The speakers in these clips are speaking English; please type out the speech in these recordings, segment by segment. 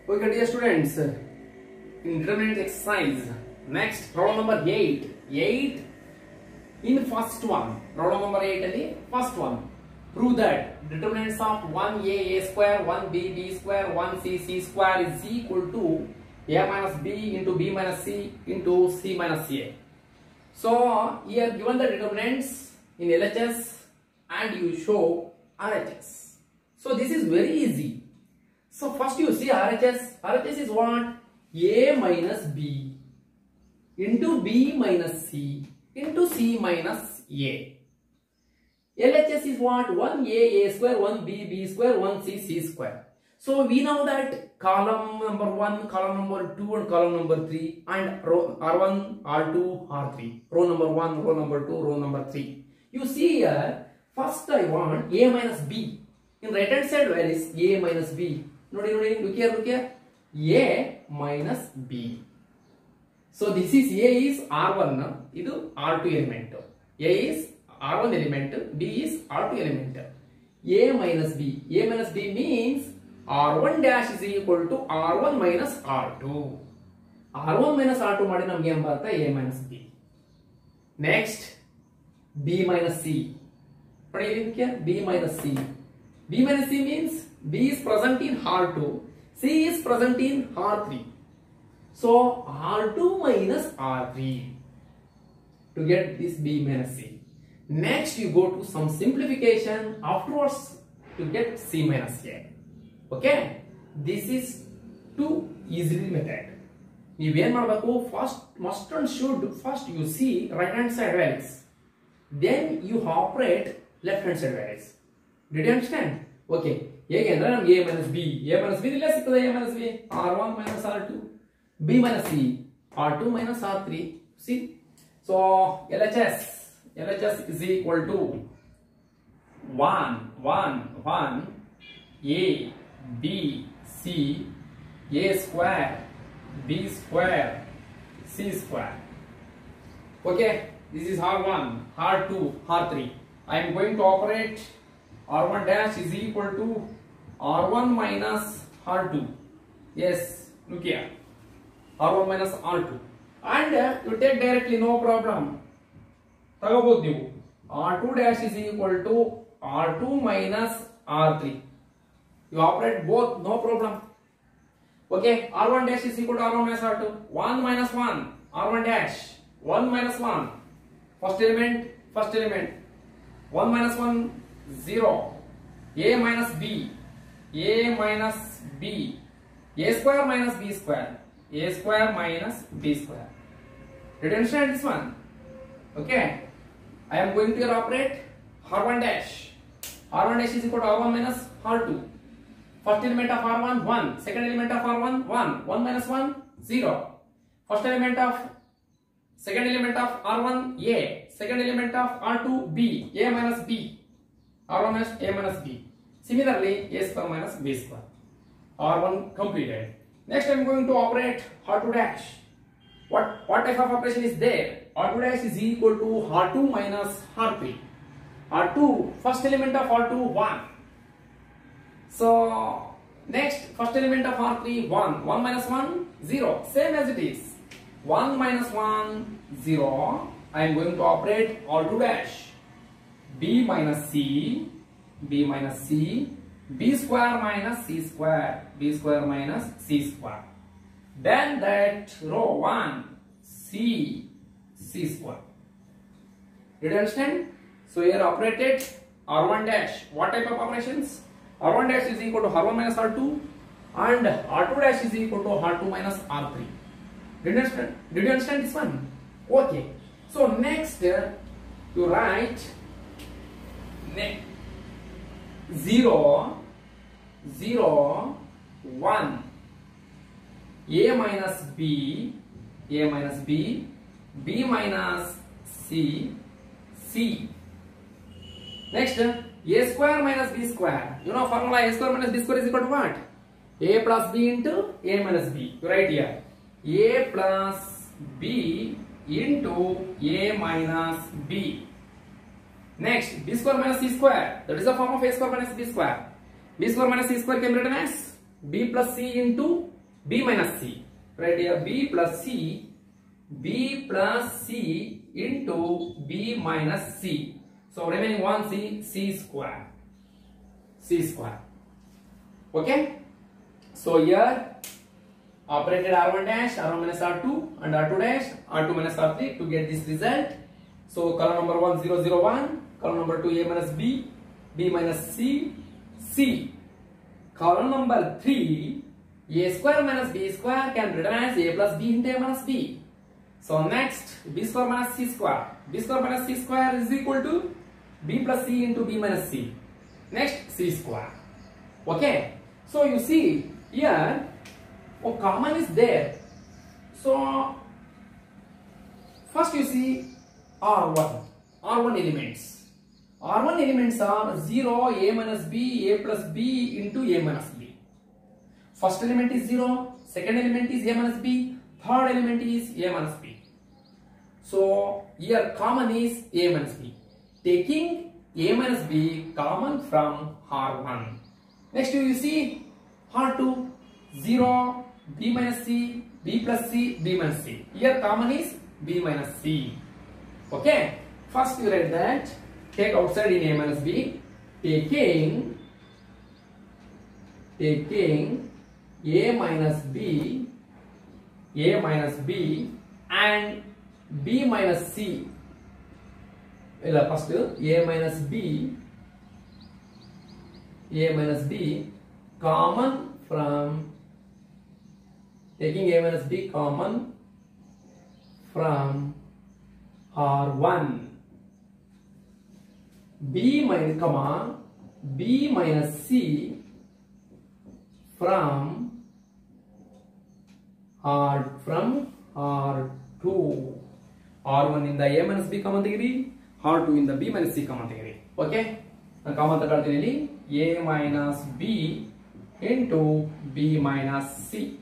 Okay, dear students, intermittent exercise. Next, problem number 8. 8 in first one. Problem number 8 ali first one. Prove that determinants of 1a square, 1b b square, 1c c square is equal to a minus b into b minus c into c minus a. So here given the determinants in LHS and you show RHS. So this is very easy. So first you see RHS. RHS is what? A minus b into b minus c into c minus a. LHS is what? 1a square, 1b b square, 1c c square. So we know that column number 1, column number 2 and column number 3 and row R1, R2, R3. Row number 1, row number 2, row number 3. You see here, first I want a minus b. In right hand side where is a minus b? Look here. A minus b. So this is A is R1, idu R2 element. A is R1 element, B is R2 element. A minus B. A minus B means R1 dash is equal to R1 minus R2. R1 minus R2 ಮಾಡಿ ನಮಗೆ ಏನು ಬರುತ್ತೆ A minus B. Next B minus C. ನೋಡಿ ಇದಕ್ಕೆ B minus C. B minus C means B is present in R2, C is present in R3. So R2 minus R3 to get this B minus C. Next you go to some simplification afterwards to get C minus A. Okay, this is too easy method. You ಏನು ಮಾಡಬೇಕು first must and should first you see right hand side values, then you operate left hand side values. Did you understand? Okay, ಹೇಗೆ ಅಂದ್ರೆ ನಮಗೆ a minus b ಇಲ್ಲೇ ಸಿಗ್ತದೆ. a minus b r1 minus r2, b minus c r2 minus r3. See, so LHS is equal to 1 a b c a square b square c square. Okay, this is r1, r2, r3. I am going to operate r1 dash is equal to r1 minus r2. Yes, look here, r1 minus r2, and you take directly, no problem. ತಗೋಬಹುದು ನೀವು. r2 dash is equal to r2 minus r3. You operate both, no problem. Okay, r1 dash is equal to r1 minus r2. 1 minus 1, r1 dash. 1 minus 1, first element. 1 minus 1, 0. A minus b. A square minus b square. A square minus b square. Did you understand this one? Okay, I am going to operate r1 dash. R1 dash is equal to r1 minus r2. First element of r1 1, second element of r1 1. 1 minus 1, 0. First element of second element of r1 a, second element of r2 b. A minus b, r1 minus a minus b. Similarly, a square minus b square. R1 completed. Next I am going to operate r2 dash. What type of operation is there? R2 dash is equal to R2 minus R3. R2, first element of R2 1. So next first element of R3 1. 1 minus 1, 0. Same as it is. 1 minus 1, 0. I am going to operate R2 dash. B minus C, B square minus C square, B square minus C square. Then that row 1 C square. Did you understand? So here operated R1 dash. What type of operations? R1 dash is equal to R1 minus R2 and R2 dash is equal to R2 minus R3. Did you understand this one? Okay. So next you write 0 1 A minus B, B minus C. Next, A square minus B square. You know formula, A square minus B square is equal to what? A plus B into A minus B. You write here, A plus B into A minus B. Next, B square minus C square. That is the form of A square minus B square. B square minus C square can be written as B plus C into B minus C. Right here, B plus C into B minus C. So remaining one C square. Okay. So here operated R1 dash, R1 minus R2 and R2 dash, R2 minus R3 to get this result. So column number 1 0 0 1, column number 2 A minus B, B minus C, C. Column number 3 A square minus B square can be written as A plus B into A minus B. So next B square minus C square. B square minus C square is equal to B plus C into B minus C. Next C square. Okay. So you see here, common is there. So first you see R1 elements. R1 elements are 0, A minus B, A plus B into A minus B. First element is 0, second element is A minus B, third element is A minus B. So here common is A minus B. Taking A minus B common from R1. Next you see R2, 0, B minus C, B plus C, B minus C. Here common is B minus C. Okay. First you write that. Take outside in A minus B. Taking A minus B and B minus C. First A minus B common from, taking A minus B common from R1. B minus C from R2. R1 in the A minus B common degree, R2 in the B minus C common degree. Okay? Common A minus B into B minus C.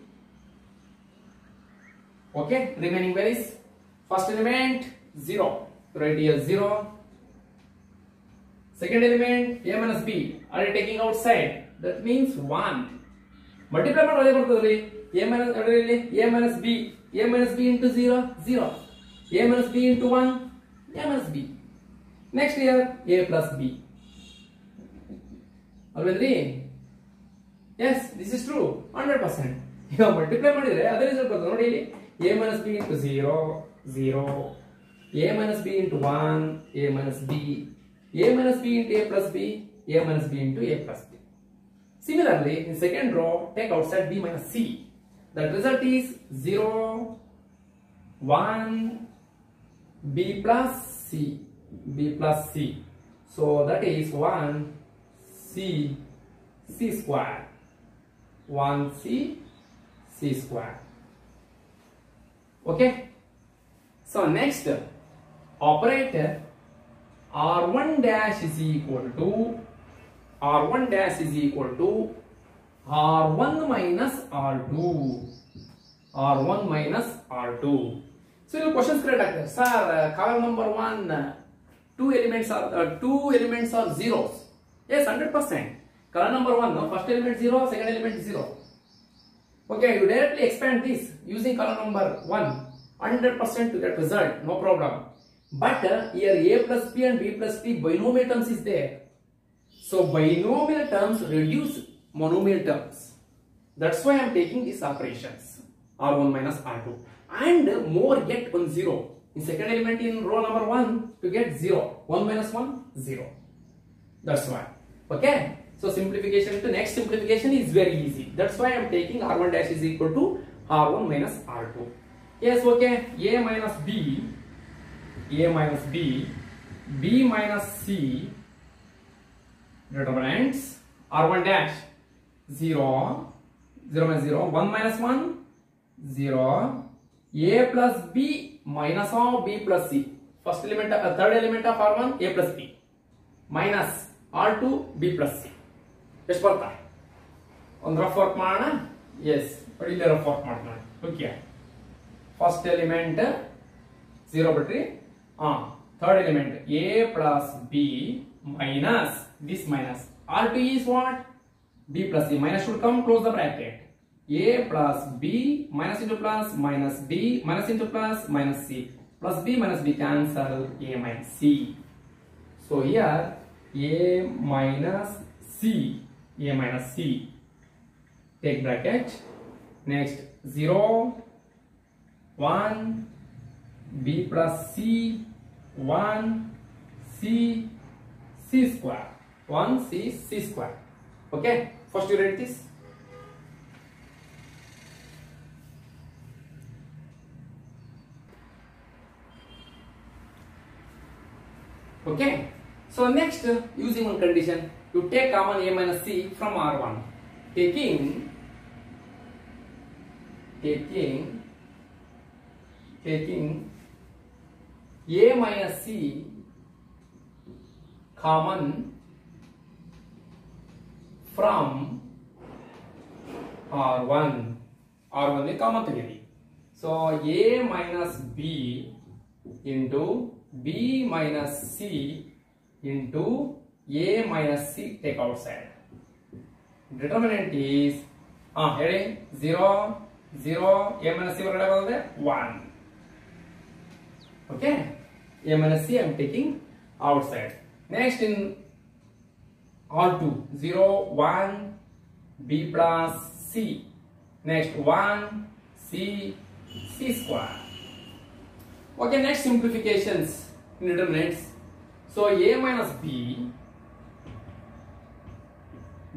Okay? Remaining values. First element 0. Right here 0. Second element A minus B. Are you taking outside? That means 1. Multiply A minus B into 0, 0. A minus B into 1, A minus B. Next here A plus B. Already? Yes, this is true. 100%. You multiply other result A minus B into 0, 0. A minus B into 1, A minus B. A minus B into A plus B, A minus B into A plus B. Similarly, in second row, take outside B minus C. The result is 0, 1, B plus C, B plus C. So that is 1 C, C square. 1 C, C square. Okay. So next, operator R1 dash is equal to R1 minus R2. R1 minus R2. So your questions correct, sir. Column number 1, two elements are zeros. Yes, 100%. Column number 1, first element 0, second element 0. Okay, you directly expand this using column number 1. 100% to get result, no problem. But here A plus B and B plus C binomial terms is there. So binomial terms reduce monomial terms. That's why I am taking these operations. R1 minus R2. And more get 1 0. In second element in row number 1 to get 0. 1 minus 1, 0. That's why. Okay. So simplification to next simplification is very easy. That's why I am taking R1 dash is equal to R1 minus R2. Yes, okay. A minus B, B minus C, determinants R1 dash 0, 0 minus 0, 1 minus 1, 0, A plus B minus of B plus C. First element, third element of R1, A plus B, minus R2, B plus C. Yes, parta. On rough work maana? Yes, but ಇಲ್ಲಿ rough work ಮಾಡ್ತೀನಿ. Okay. First element 0 ಬಿಟ್ರಿ. Third element A plus B minus this minus R2 is what? B plus C. Minus should come, close the bracket. A plus B minus into plus minus B minus into plus minus C plus B minus B cancel A minus C. So here A minus C, A minus C, take bracket. Next 0 1 B plus C 1 C C square 1 C C square. Okay, first you write this. Okay, so next using one condition, you take common A minus C from R1. Taking A minus C common from R1. R1 is common together. So A minus B into B minus C into A minus C take outside. Determinant is heading 0 0 A minus C 1. Okay, A minus C I am taking outside. Next in R2 0 1 B plus C. Next 1 C C square. Okay, next simplifications in determinants. So A minus B,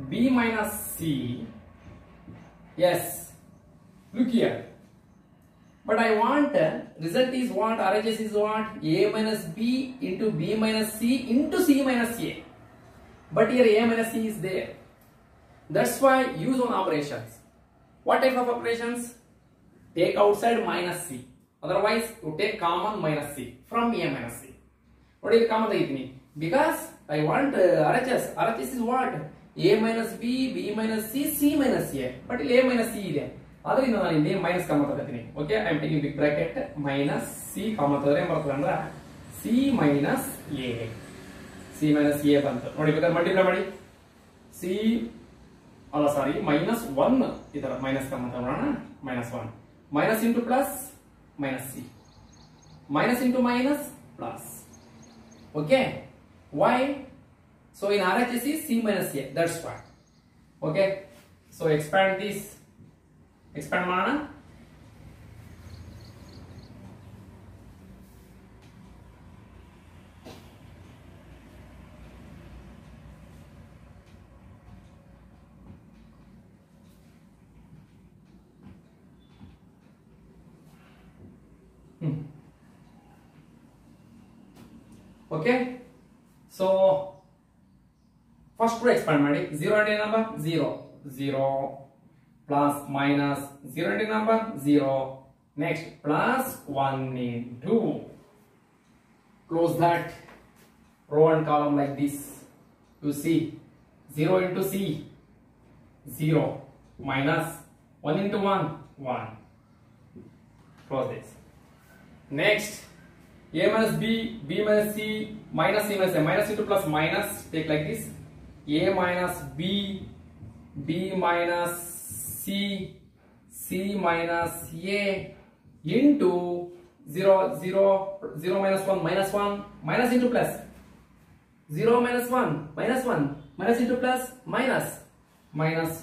B minus C. Yes, look here. But I want result is what? RHS is what? A minus B into B minus C into C minus A. But here A minus C is there. That's why use on operations. What type of operations? Take outside minus C. Otherwise, you take common minus C from A minus C. What is common? Because I want RHS. RHS is what? A minus B, B minus C, C minus A. But A minus C is there. Minus okay, I am taking big bracket. Minus C comma C minus A. C minus A bantu. Multiply C. Sorry, minus 1. Minus comma minus 1. Minus into plus. Minus C. Minus into minus plus. Okay. Why? So in RHS is C minus A. That's why. Okay. So expand this. Expand mana. Okay, so first to expand ಮಾಡಿ 0 into number 0 0 plus minus 0 into number 0 next plus 1 into close that row and column like this. You see 0 into C 0 minus 1 into 1 1. Close this. Next A minus B, B minus C, minus C minus A, minus into plus minus, take like this. A minus B, B minus C, C minus A into 0, 0, 0 minus 1, minus into plus. 0 minus 1, minus into plus, minus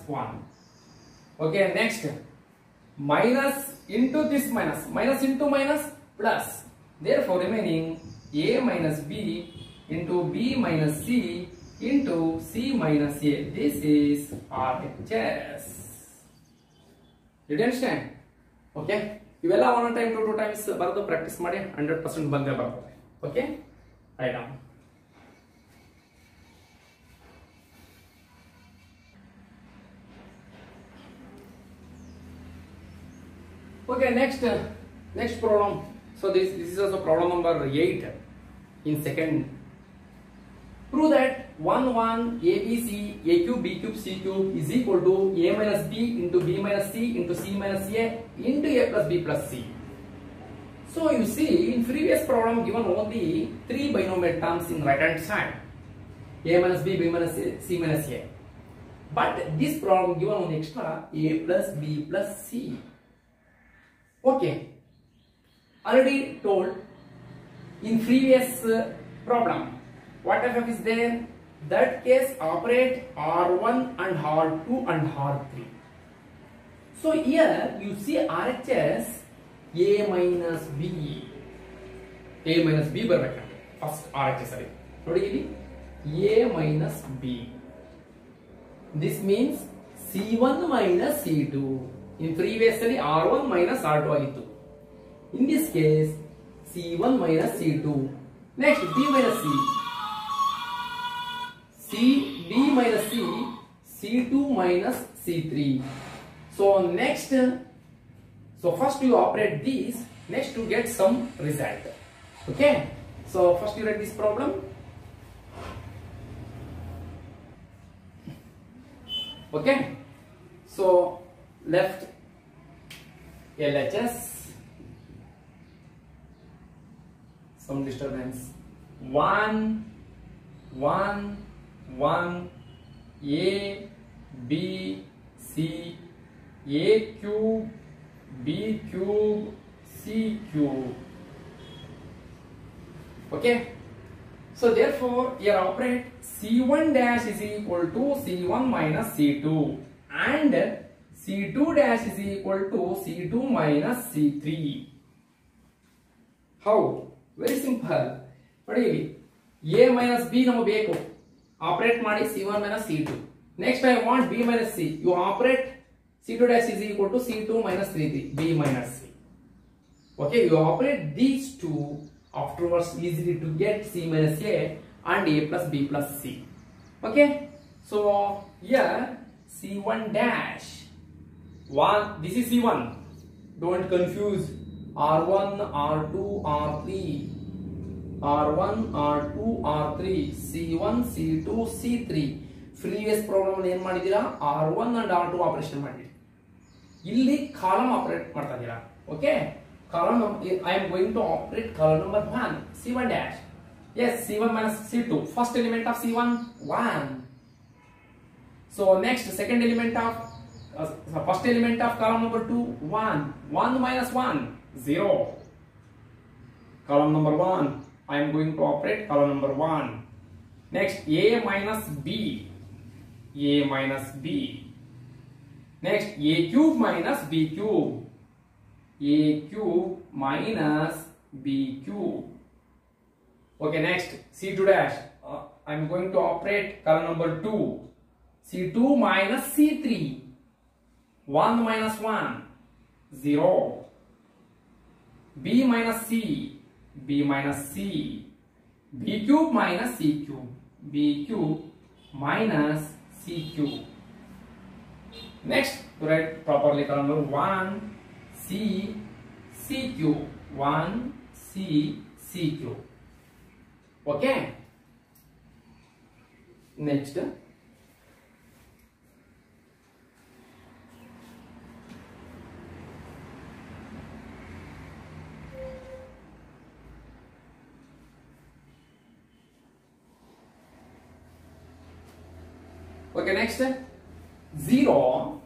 1. Okay, next. Minus into this minus into minus plus. Therefore, remaining A minus B into B minus C into C minus A. This is RHS. Did you understand? Okay. You will have 1 time to 2 times baradu practice ಮಾಡಿ 100% ಬಂದೇ ಬರ್ತದೆ. Okay. Write down. Okay. Next problem. So this is also problem number 8 in second. Prove that 1 1 ABC A cube B cube C cube is equal to A minus B into B minus C into C minus A into A plus B plus C. So you see in previous problem given only 3 binomial terms in right hand side. A minus B, B minus C, C minus A. but this problem given one extra a plus b plus c. Okay, already told in previous problem what ff is there. That case operate R1 and R2 and R3. So here you see RHS a minus b. A minus b ಬರಬೇಕು first RHS ಅಲ್ಲಿ ನೋಡಿ ಇಲ್ಲಿ a minus b. This means C1 minus C2. In previous ಅಲ್ಲಿ R1 minus R2 ಆಗಿತ್ತು. In this case C1 minus C2. Next b minus c. B minus C, C2 minus C3. So next, so first you operate these, next to get some result. Okay, so first you write this problem. Okay, so left LHS, some disturbance, 1 A B C A cube B cube C cube. Okay, so therefore here operate C1 dash is equal to C1 minus C2 and C2 dash is equal to C2 minus C3. How? Very simple. ನೋಡಿ a minus b ನಮಗೆ ಬೇಕು, operate ಮಾಡಿ C1 minus C2. Next I want b minus c. You operate C2 dash is equal to C2 minus C3, b minus c. Okay, you operate these two, afterwards easily to get c minus a and a plus b plus c. Okay, so here C1 dash 1, this is C1, don't confuse R1 R2 R3, R1 R2 R3, C1 C2 C3. previous problem ಏನು ಮಾಡಿದಿರಾ R1 and R2 operation ಮಾಡಿದಿರಿ, ಇಲ್ಲಿ column operate ಮಾಡ್ತಾ ಇದ್ದೀರಾ. Okay, column I am going to operate column number 1 C1 dash. Yes, C1 minus C2, first element of C1 1. So next second element of first element of column number 2 1. 1 minus 1 0. Column number 1 I am going to operate column number 1. Next a minus b, a minus b. Next a cube minus b cube, a cube minus b cube. Okay, next C2 dash I am going to operate column number 2, C2 minus C3, 1 minus 1 0. B minus c, b minus c, b cube minus c cube, b cube minus c cube. Next to write properly column number 1 c c cube, 1 c c cube. Okay, next okay, next 0,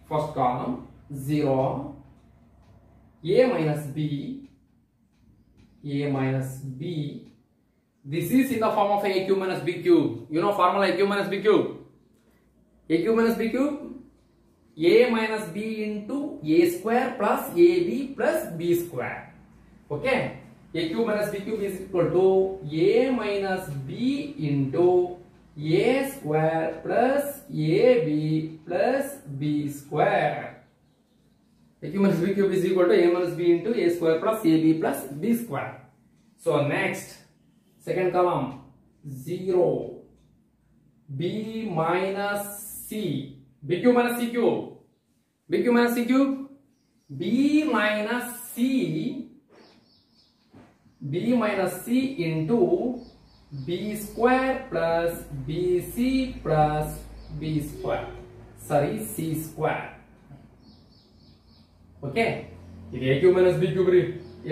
first column 0, a minus b, a minus b. This is in the form of a cube minus b cube. You know formula a cube minus b cube. A cube minus b cube, a minus b into a square plus ab plus b square. Okay, a cube minus b cube is equal to a minus b into a square plus ab plus b square. A cube minus b cube is equal to a minus b into a square plus ab plus b square. So next second column 0, b minus c, b cube minus c cube, b cube minus c cube, b minus c, b minus c into b square plus bc plus b square, sorry c square. Okay, ಇದು a cube minus b cube ರೀ,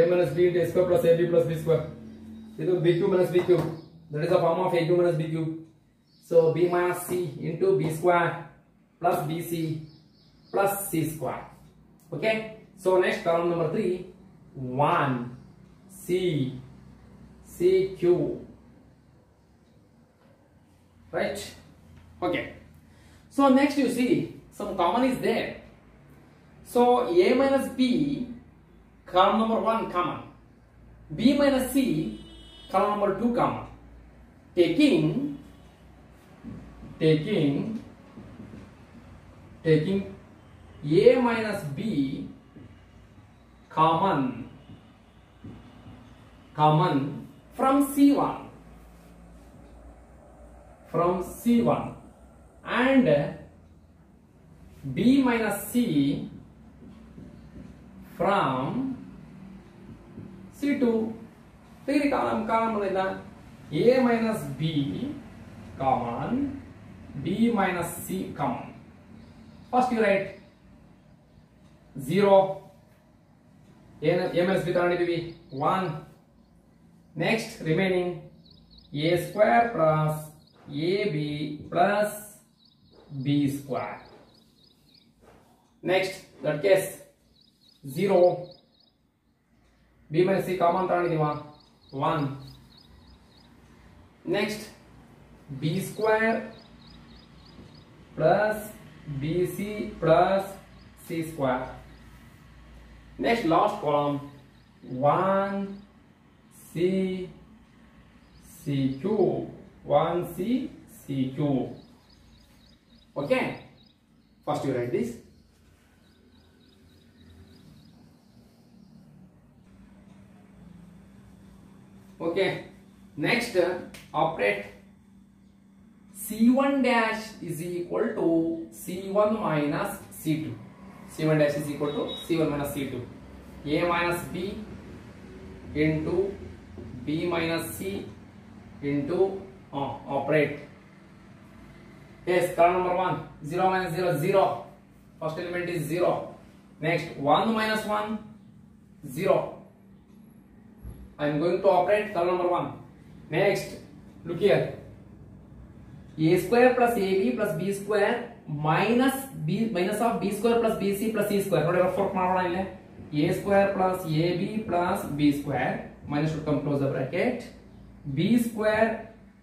a minus b into a square plus ab plus b square. ಇದು b cube minus b cube, That is the form of a cube minus b cube. So b minus c into b square plus bc plus c square. Okay. So next column number 3, 1 c cube. Right. Okay. So next you see some common is there. So a minus b, column number 1 common. B minus c, column number 2 common. Taking a minus b common from C1 and b minus c from C2. Take the column a minus b common, b minus c common. First you write 0. A minus b 1. Next remaining a square plus ab plus b square. Next that case 0. B minus c common 1. Next b square plus bc plus c square. Next last column 1 c cube. 1 c cube. Okay. First you write this. Okay. Next operate C1 dash is equal to C1 minus C2. C1 dash is equal to C1 minus C2. A minus B into B minus C into operate. Yes, column number 1. 0 minus 0, 0. First element is 0. Next 1 minus 1, 0. I am going to operate column number 1. Next, look here. A square plus AB plus B square minus of B square plus BC plus C square. Whatever fork ಮಾಡೋಣ A square plus AB plus B square minus should come close the bracket. B square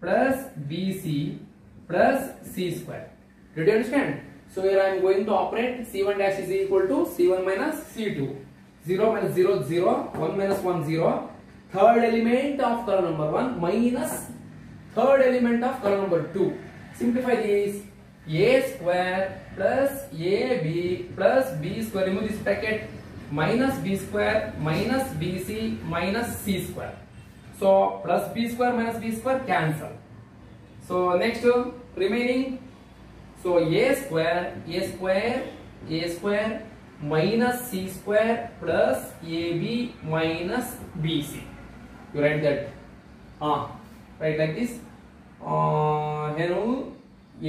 plus BC plus C square. Did you understand? So here I am going to operate C1 dash is equal to C1 minus C2. 0 minus 0, 0. 1 minus 1, 0. Third element of column number 1 minus third element of column number 2. Simplify this. A square plus AB plus B square. Remove this bracket. Minus B square minus BC minus C square. So plus B square minus B square cancel. So next remaining. So A square minus C square plus AB minus BC. You write that. Write like this. A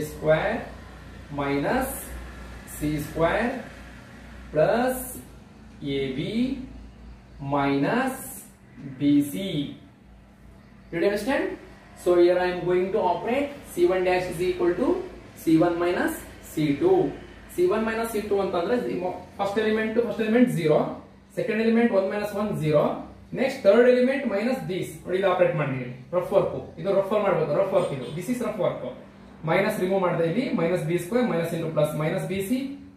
square minus C square plus AB minus BC. Did you understand? So here I am going to operate C1 dash is equal to C1 minus C2. C1 minus C2 ಅಂತಂದ್ರೆ first element 0, second element 1 minus 1 0. Next third element minus this. ನೋಡಿ ಇದು operate ಮಾಡಿ rough work. ಇದು rough ಮಾಡಬೇಕು. Rough work ಇದು. This is rough work. Minus remove ಮಾಡಿದೆ ಇಲ್ಲಿ minus b square minus into plus minus bc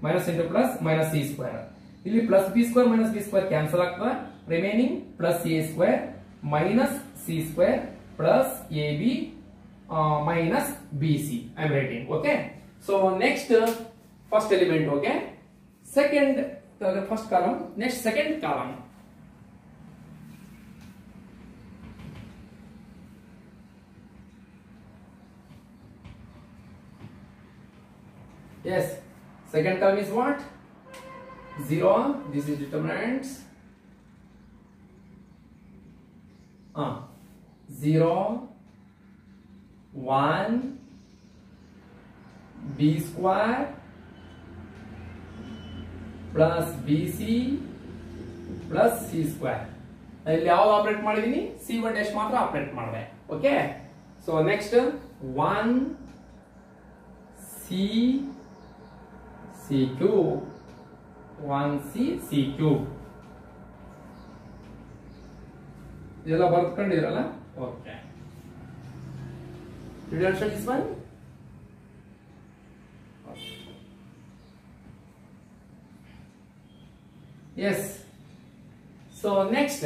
minus into plus minus c square. ಇಲ್ಲಿ plus b square minus b square cancel ಆಗ್ತದೆ. Remaining plus a square minus c square plus ab minus bc. I am writing. Okay. So next first element. Okay. Second first column. Next second column. Yes, second term is what? 0. This is determinants. 0, 1, b square plus bc plus c square. ಇಲ್ಲಿ ಯಾವ್ದು operate ಮಾಡಿದೀನಿ C1 dash ಮಾತ್ರ operate ಮಾಡಿದೆ. Okay, so next 1 C cube 1C cube ಇದೆಲ್ಲ ಬರ್ಕೊಂಡಿರಲ್ಲ. Okay, did you understand this one? Yes. So next,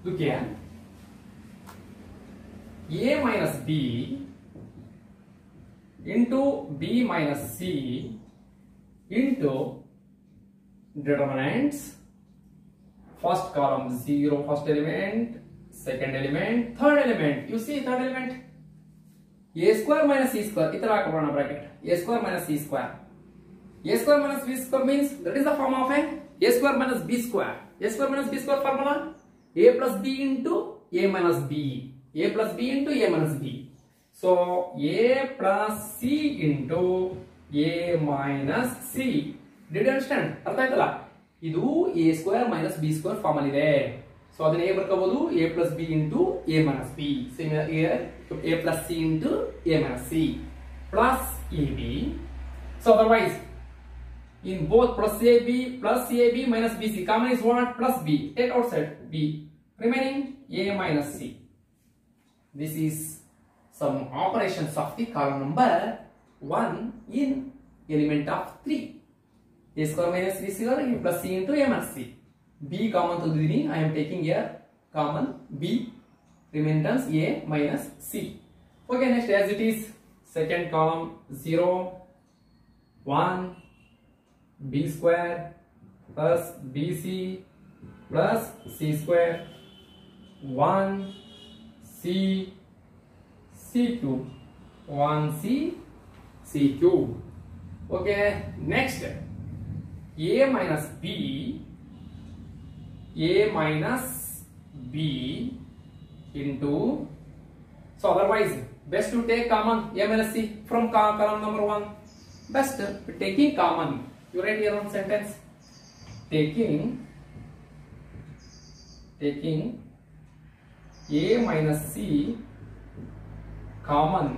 look here. A minus B into B minus C into determinants. First column 0, first element, second element, third element. You see third element. A square minus C square. इतना करना bracket. A square minus C square. A square minus B square means that is the form of a square minus B square. A square minus B square formula. A plus B into A minus B. A plus B into A minus B. So A plus C into A minus C. Did you understand? ಅರ್ಥ ಆಯ್ತಲ್ಲ? ಇದು A square minus B square form ಅಲ್ಲಿ ಇದೆ. So ಅದನ್ನ ಹೇಗೆ ಬರ್ಕೋಬಹುದು? A plus B into A minus B. Similar here, A plus C into A minus C plus AB. So otherwise, in both plus AB minus BC, common is what? Plus B. Take outside B. Remaining A minus C. This is some operations of the column number 1 in element of 3. A square minus B square plus C into A minus C. B common to the I am taking here common B. Remaining terms A minus C. Okay, next as it is second column 0 1 B square plus BC plus C square 1 C cube 1C cube. Okay, next A minus B into, so otherwise best to take common A minus C from column number 1. Best taking common. You write your own sentence. Taking A minus C common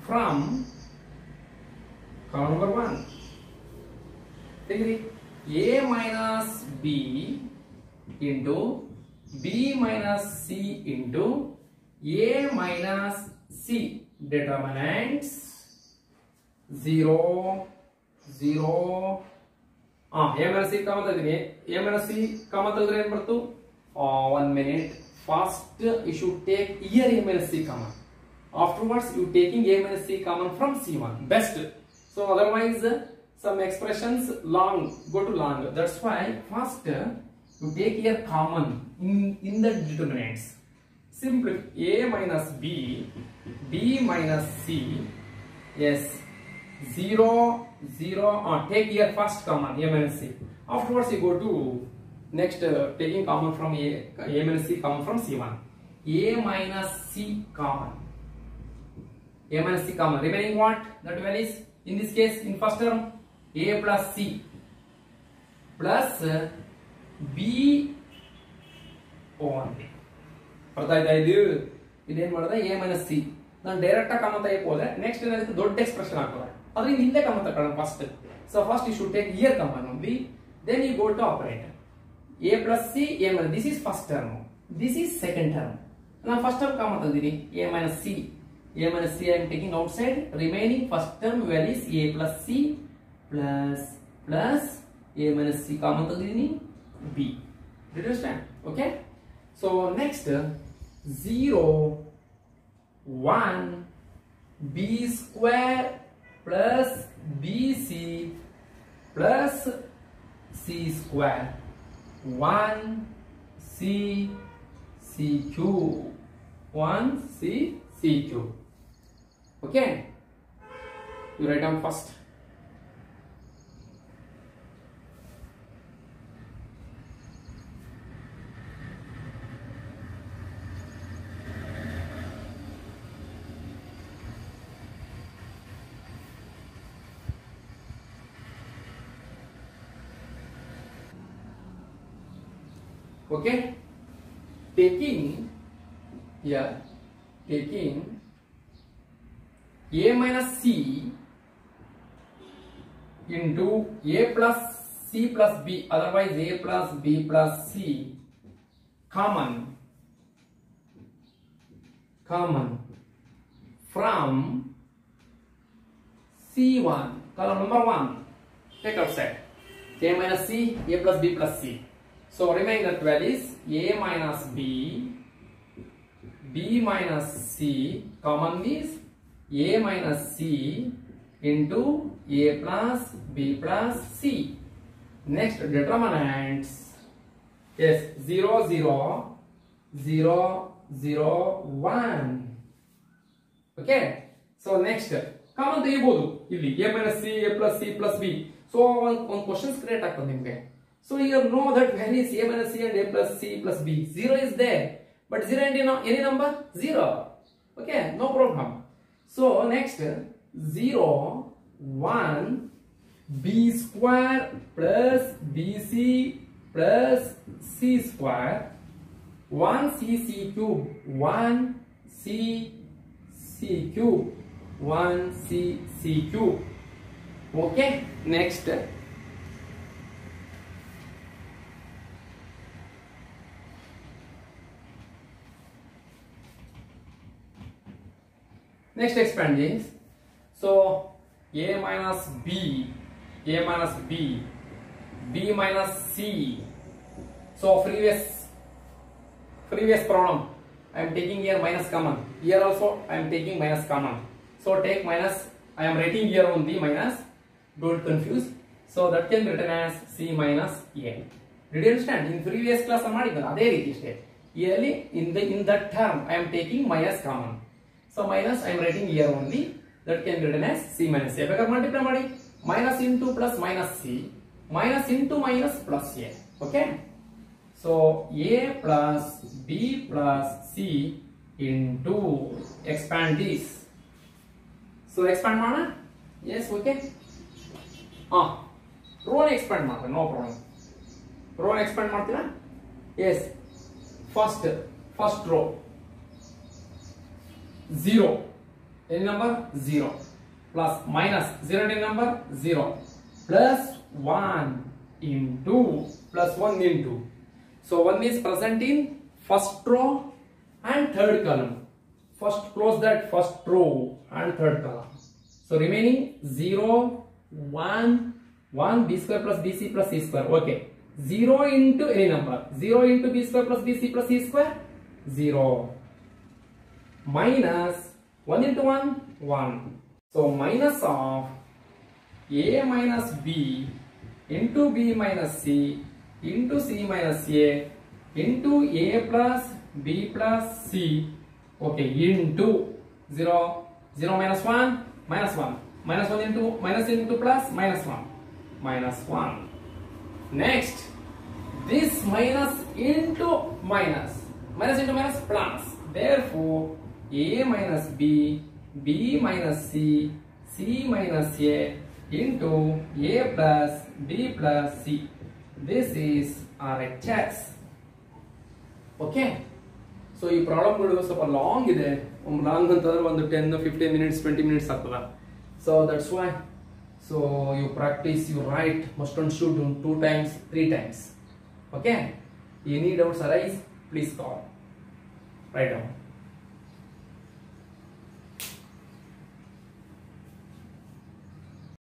from column number 1. Take it. A minus B into B minus C into A minus C. Determinants 0 0. A minus C का मतलब A minus C का मतलब ಏನು ಬರ್ತು? 1 minute. First you should take here A minus C common. Afterwards you taking A minus C common from C1. Best. So otherwise some expressions long go to long. That's why first you take here common in the determinants. Simply A minus B, B minus C. Yes, 0 0. Take here first common A minus C. Afterwards you go to next taking common from A minus C common from C1. A minus C common. A minus C common. Remaining what? That value is in this case in first term A plus C plus B only. ಅರ್ಥ ಆಯ್ತಾ? ಇದೇನ್ ಮಾಡಿದೆ? A minus C. ನಾನು direct ಆಗಿ common ತೆಗೆಯಕ್ಕೆ ಹೋದ್ರೆ next ಏನಾಗುತ್ತೆ? ದೊಡ್ಡ expression ಆಗ್ತದೆ. ಅದರಿಂದ ಇಲ್ಲೇ ಕಾಮನ್ ತಗೊಳ್ಳೋಣ first. So first you should take here common only, then you go to operate. A plus C, A minus, this is first term, this is second term. ನಾನು first term common ತಂದಿದ್ದೀನಿ A minus C. A minus C I am taking outside. Remaining first term value is A plus C plus A minus C common ತಂದಿದ್ದೀನಿ B. Did you understand? Okay. So next 0 1 B square plus BC plus C square 1 C cube 1 C cube. Okay, you write down first. Okay, taking here, taking a minus c into a plus c plus b, otherwise a plus b plus c, common from C1, column number 1, take outside. A minus c, a plus b plus c. So remainder 12 is a minus b, b minus c, common is a minus c into a plus b plus c. Next determinants, yes, 0 0 0 0 1. Okay, so next common ತೆಗಿಬಹುದು ಇಲ್ಲಿ a minus c, a plus c plus b. So one questions create ಆಗ್ತದೆ ನಿಮಗೆ. So you know that value is a minus c and a plus c plus b. 0 is there, but 0 and any number 0. Okay, no problem. So next 0 1 b square plus bc plus c square 1 c cube 1 c cube 1 c cube. Okay, next expand this. So a minus b, b minus c. So previous problem I am taking here minus common, here also I am taking minus common. So take minus, I am writing here only minus, don't confuse. So that can be written as c minus a. Did you understand? In previous class I am ಮಾಡಿದ್ದೆ ಅದೇ ರೀತಿ ಅಷ್ಟೇ. Here in that term I am taking minus common. So minus I am writing here only, that can be written as c minus a. ಬೇಕಾದ್ರೆ multiply ಮಾಡಿ, minus into plus minus c, minus into minus plus a. Okay, so a plus b plus c into, expand this. So expand ಮಾಡೋಣ. Yes, okay. row expand ಮಾಡೋಣ, no problem. row expand ಮಾಡ್ತೀರಾ? Yes, first row 0, any number 0, plus minus 0 any number 0, plus 1 into, plus 1 into. So 1 is present in first row and third column. First close that first row and third column. So remaining 0 1 b square plus bc plus c square. Okay, 0 into any number, 0 into b square plus bc plus c square 0, minus 1 into 1 1. So minus of a minus b into b minus c into c minus a into a plus b plus c. Okay, into 0 0 minus 1 minus 1, minus 1 into minus into plus minus 1 minus 1. Next this minus into minus into minus plus, therefore a minus b, b minus c, c minus a into a plus b plus c. This is RHS. Okay, so ಈ ಪ್ರಾಬ್ಲಮ್ಗಳು ಸ್ವಲ್ಪ long ಇದೆ, long ಅಂತಂದ್ರೆ ಒಂದು 10 15 minutes 20 minutes ಆಗ್ತದ. So that's why, so you practice, you write, must and should 2 times 3 times. Okay, any doubts arise, please call, write down.